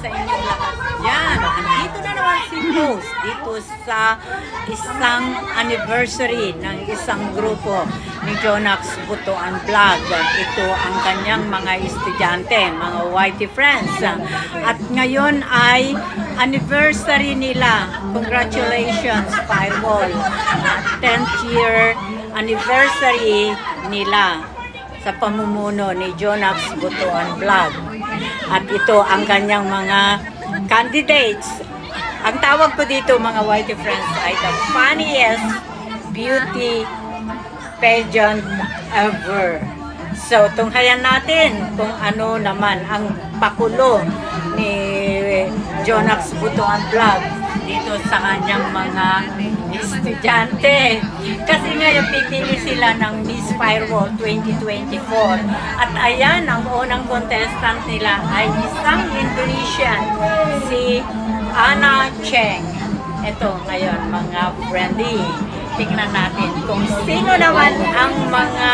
sa inyong lahat dyan. Andito na naman si host dito sa isang anniversary ng isang grupo ni Jonax Butuan Vlog. Ito ang kanyang mga estudyante, mga Whitey friends. At ngayon ay anniversary nila. Congratulations, Firewall. 10th year anniversary nila sa pamumuno ni Jonax Butuan Vlog. At ito ang kanyang mga candidates. Ang tawag ko dito mga Whitey friends ay the funniest beauty pageant ever. So, tunghayan natin kung ano naman ang pakulo ni Jonax Butuan Vlog dito sa kanyang mga estudyante. Kasi ngayon pipili sila ng Miss Firewall 2024. At ayan, ang unang contestant nila ay isang Indonesian, si Ana Cheng. Ito ngayon mga friendly. Tingnan natin kung sino naman ang mga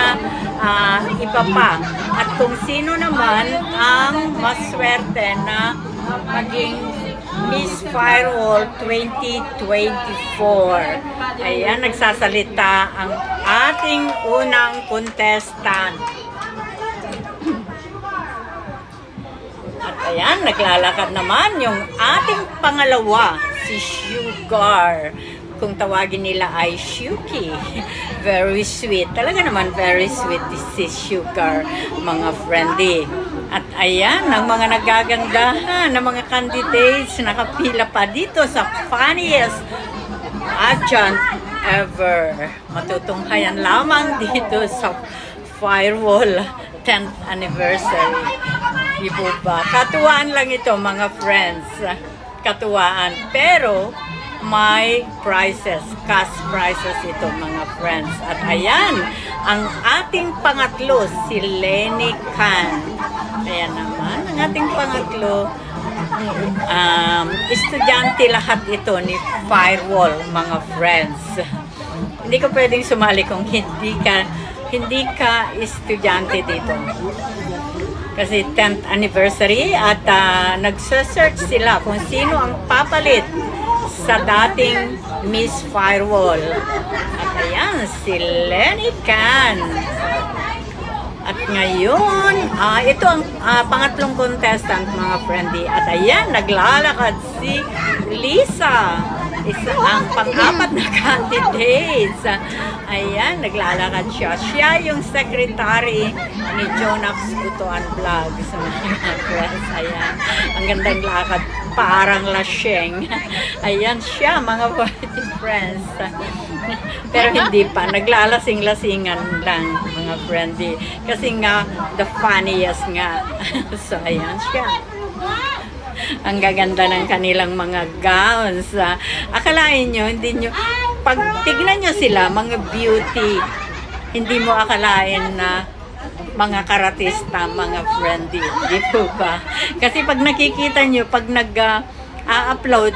iba pa. At kung sino naman ang maswerte na maging Miss Firewall 2024. Ayan, nagsasalita ang ating unang contestant. At ayan, naglalakad naman yung ating pangalawa, si Sugar. Kung tawagin nila ay Shuki. Very sweet. Talaga naman very sweet si Sugar, mga friendly. At ayan, ang mga nagagandahan ng mga candidates nakapila pa dito sa funniest pageant ever. Matutunghayan lamang dito sa Firewall 10th anniversary. Ibo ba? Katuwaan lang ito mga friends. Katuwaan. Pero may prizes, cash prizes ito mga friends. At ayan, ang ating pangatlo, si Lenny Can. Ayan naman, ang ating pangatlo, estudyante lahat ito ni Firewall, mga friends. Hindi ko pwedeng sumali kung hindi ka estudyante dito. Kasi 10th anniversary at nagsesearch sila kung sino ang papalit sa dating Miss Firewall. At ayan, si Lenny Can. At ngayon, ito ang pangatlong contestant mga friendly. At ayan, naglalakad si Lisa. Isa ang pang-apat na candidates. Ayan, naglalakad siya. Siya yung secretary ni Jonax Butuan Vlog. Sa mga friends, ayan. Ang gandang lakad. Parang laseng. Ayan siya, mga Whitey friends. Pero hindi pa. Naglalasing-lasingan lang, mga friendly. Kasi nga, the funniest nga. So, ayan siya. Ang gaganda ng kanilang mga gowns. Akalain nyo, hindi nyo, pag tignan nyo sila, mga beauty, hindi mo akalain na mga karatista, mga friendly. Di po ba? Kasi pag nakikita nyo, pag nag-upload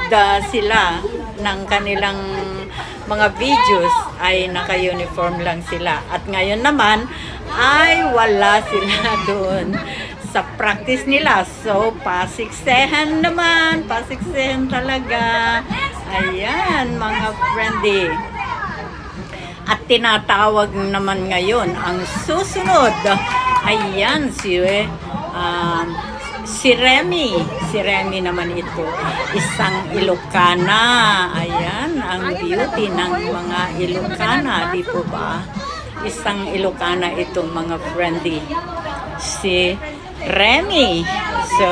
sila ng kanilang mga videos, ay naka-uniform lang sila. At ngayon naman, ay wala sila doon sa practice nila. So, pasiksehan naman. Pasiksehan talaga. Ayan, mga friendly. At tinatawag naman ngayon ang susunod. Ayan, si Remy. Si Remy naman ito. Isang Ilocana. Ayan, ang beauty ng mga Ilocana. Di po ba? Isang Ilocana itong mga friendly. Si Remy. So,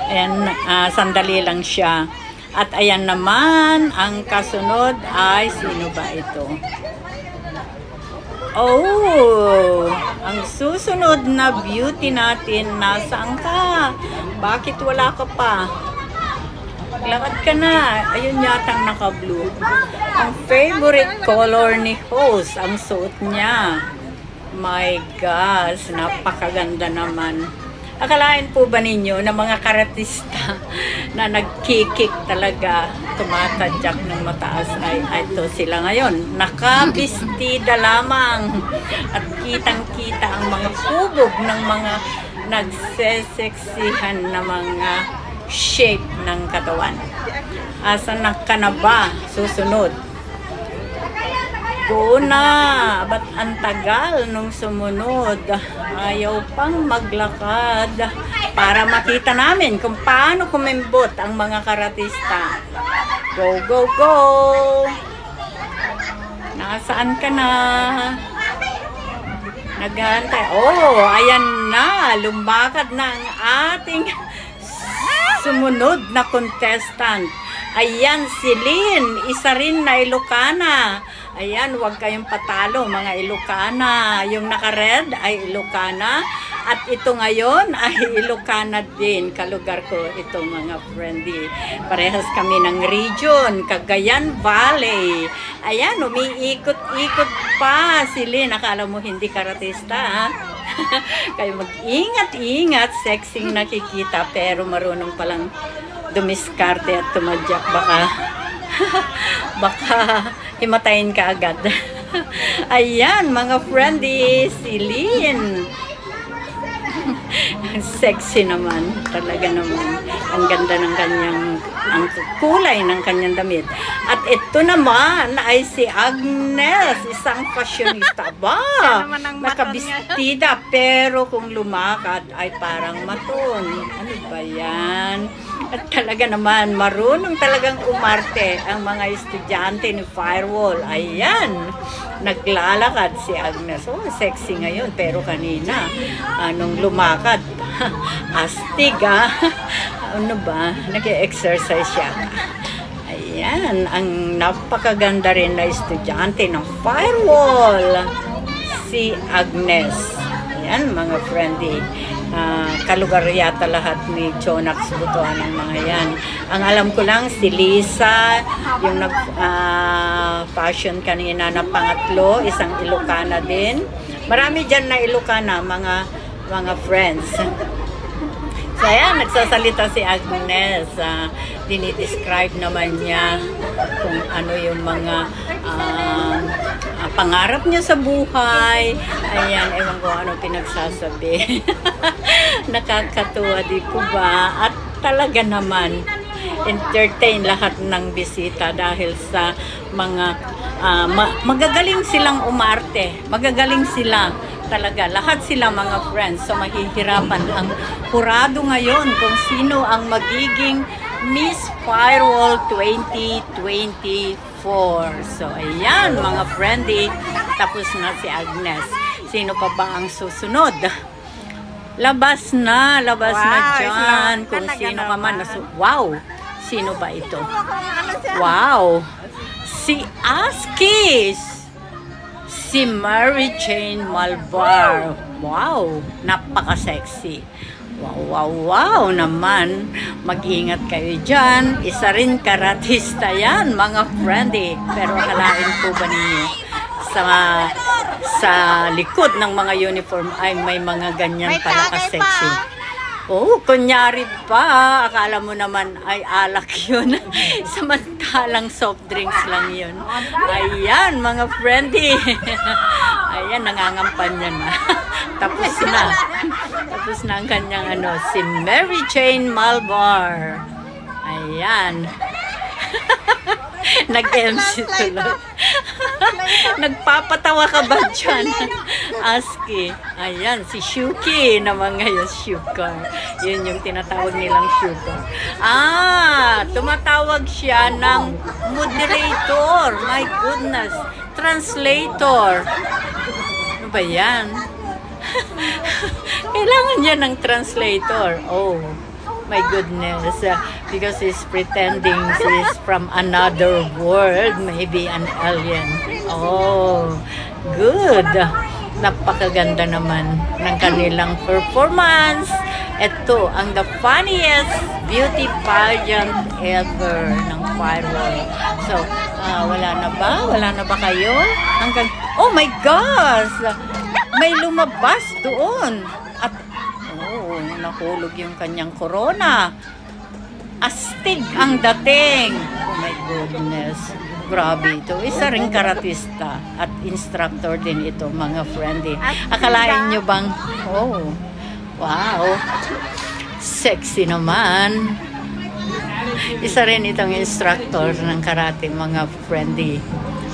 ayan, sandali lang siya. At ayan naman, ang kasunod ay, sino ba ito? Oh, ang susunod na beauty natin, nasaan ka? Bakit wala ka pa? Lakad ka na. Ayun yatang naka-blue. Ang favorite color ni host, ang suot niya. My gosh, napakaganda naman. Akalain po ba ninyo na mga karatista na nagkikik talaga, tumatadyak ng mataas ay ito sila ngayon. Nakabistida lamang at kitang-kita ang mga hubog ng mga nagseseksihan na mga shape ng katawan. Asan ka na ba? Susunod. Go na! Ba't ang tagal nung sumunod? Ayaw pang maglakad para makita namin kung paano kumimbot ang mga karatista. Go, go, go! Nasaan ka na? Naghahantay. Oh, ayan na. Lumakad na ang ating sumunod na contestant. Ayan, si Lynn. Isa rin na Ilocana. Ayan, huwag kayong patalo, mga Ilocana. Yung naka-red ay Ilocana. At ito ngayon ay Ilocana din. Kalugar ko ito, mga friendly. Parehas kami ng region, Cagayan Valley. Ayan, umiikot-ikot pa si Lynn. Akala mo hindi karatista, ha? Kaya mag-ingat-ingat, sexing nakikita, pero marunong palang dumiskarte at tumadyak. Baka himatayin ka agad. Ayan, mga friendly, si Lynn. Sexy naman, talaga naman. Ang ganda ng kanyang, ang kulay ng kanyang damit. At ito naman ay si Agnes, isang fashionista. Ba, nakabistida, pero kung lumakad ay parang maton. Ano ba yan? At talaga naman, marunong talagang umarte ang mga estudyante ni Firewall. Ayan, naglalakad si Agnes. Oh, sexy ngayon, pero kanina, nung lumakad, astig, ha? Ano ba? Nag-exercise siya. Ayan, ang napakaganda rin na estudyante ng Firewall, si Agnes. Ayan, mga friendly. Kalugar yata lahat ni Chonax Butuan ng mga yan. Ang alam ko lang, si Lisa, yung nag-fashion kanina na pangatlo, isang Ilocana din. Marami dyan na Ilocana, mga friends. So, ayan, nagsasalita si Agnes. Dinidescribe naman niya kung ano yung mga pangarap niya sa buhay. Ayan, ewan ko ano pinagsasabi. Nakakatuwa, di po ba? At talaga naman, entertain lahat ng bisita dahil sa mga magagaling silang umarte. Magagaling sila. Talaga, lahat sila mga friends. So, mahihirapan ang hurado ngayon kung sino ang magiging Miss Firewall 2024. So, ayan mga friendly. Tapos na si Agnes. Sino pa ba ang susunod? Labas na dyan. Kung sino ka man. Wow! Sino ba ito? Wow! Si Askis! Si Mary Jane Malvar. Wow, napaka-sexy. Wow naman. Mag-ingat kayo dyan. Isa rin karatista yan, mga friendly. Pero akalain po ba ninyo sa likod ng mga uniform ay may mga ganyan pala ka-sexy. Oh, kunyari pa. Akala mo naman ay alak yun. Samantalang soft drinks lang yun. Ayan, mga friendly. Ayan, nangangampanya na. Tapos na ang kanyang si Mary Jane Malvar. Ayan. Nag-MC tuloy. Nagpapatawa ka ba dyan? Aski. Ayan, si Shuki naman ngayon, Shuka. Yun yung tinatawag nilang Shuka. Tumatawag siya ng moderator. My goodness. Translator. Ano ba yan? Kailangan niya ng translator. Oh. My goodness, because he's pretending he's from another world, maybe an alien. Oh, good. Napakaganda naman ng kanilang performance. Ito ang the funniest beauty pageant ever ng Firewall. So, wala na ba kayo? Oh my gosh! May lumabas doon. At nahulog yung kanyang corona. Astig ang dating. Oh my goodness. Grabe ito. Isa ring karatista at instructor din ito, mga friendly. Akalain nyo bang, wow. Sexy naman. Isa rin itong instructor ng karate, mga friendly.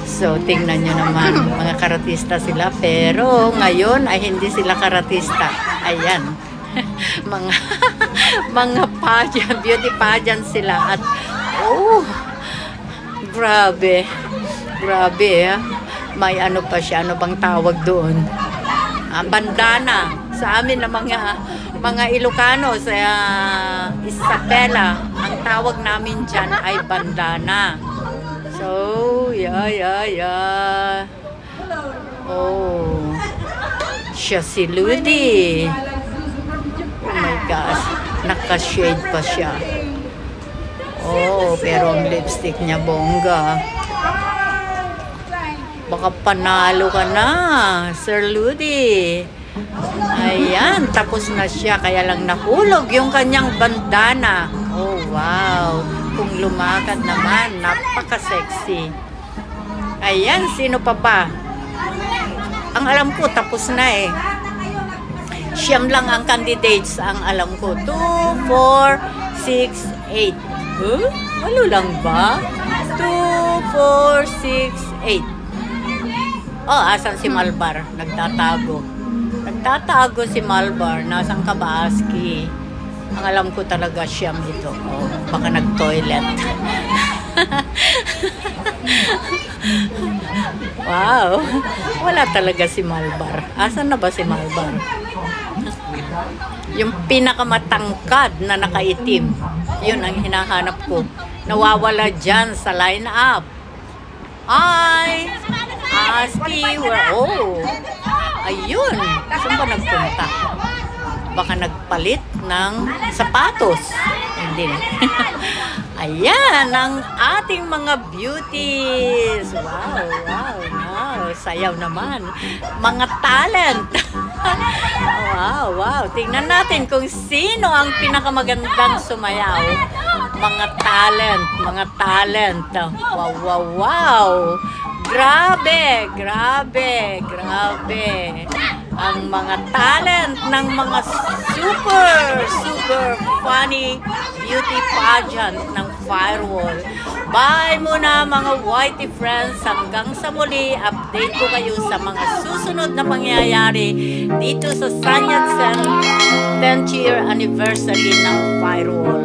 So, tingnan nyo naman, mga karatista sila. Pero, ngayon ay hindi sila karatista. Ayan. mga pageant, beauty pageant sila. At, oh, grabe. Grabe, may ano pa siya. Ano bang tawag doon? Bandana. Sa amin na mga Ilocano sa Isabela, ang tawag namin dyan ay bandana. So, yeah. Oh, siya si Ludi. Oh my gosh, naka-shade pa siya. Oh, pero ang lipstick niya bongga. Baka panalo ka na, Sir Ludi. Ayan, tapos na siya, kaya lang nahulog yung kanyang bandana. Oh, wow. Kung lumakad naman, napaka-sexy. Ayan, sino pa ba? Ang alam ko, tapos na eh. Siyam lang ang candidates, ang alam ko. 2, 4, 6, 8. Huh? Ano lang ba? 2, 4, 6, 8. Oh, asan si Malbar? Nagtatago. Nagtatago si Malbar. Nasaan ka ba, Aski? Ang alam ko talaga siyam ito. Oh, baka nag-toilet. Wow. Wala talaga si Malbar. Asan na ba si Malbar? Yung pinakamatangkad na nakaitim. Yun ang hinahanap ko. Nawawala dyan sa line-up. Ay! Aski, where? Oh! Ayun! Saan ba nagpunta? Baka nagpalit ng sapatos. Hindi. Ayan, ang ating mga beauties. Wow. Sayaw naman. Mga talent. Wow. Tingnan natin kung sino ang pinakamagandang sumayaw. Mga talent. Wow. Grabe. Ang mga talent ng mga super funny beauty pageant ng Firewall. Bye muna mga Whitey friends. Hanggang sa muli, update ko kayo sa mga susunod na pangyayari dito sa Sanyat 10th year anniversary ng Firewall.